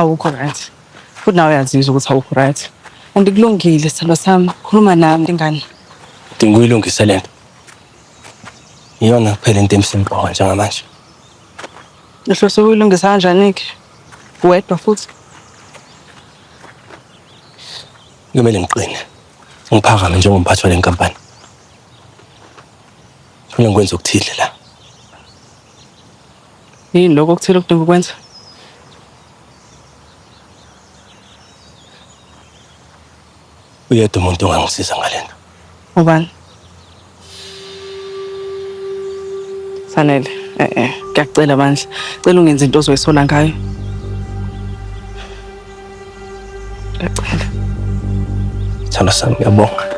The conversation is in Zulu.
Awukho right. Futhi nawe uyazizwa ukuthi awukho right. Andikulungile sithando sami. Khuluma nami ingane. Dinga uyilungise le nto. Iyona kuphela into emsimqoka njengamanje. Uhlose ukuyilungisa kanjani-ke? Wedwa futhi. Kumele ngiqine. Ngiphakame njengomphathi wale nkampani. Kufanele ngikwenze okuthile la. Yini lokho okuthile okudinga ukwenza? Uyedwa umuntu ongangisiza ngale nto. Ubani? Sanele, ngiyacela bandla. Cela ungenze into ozoyisola ngayo. Ngiyacela. Thando sami, ngiyabonga.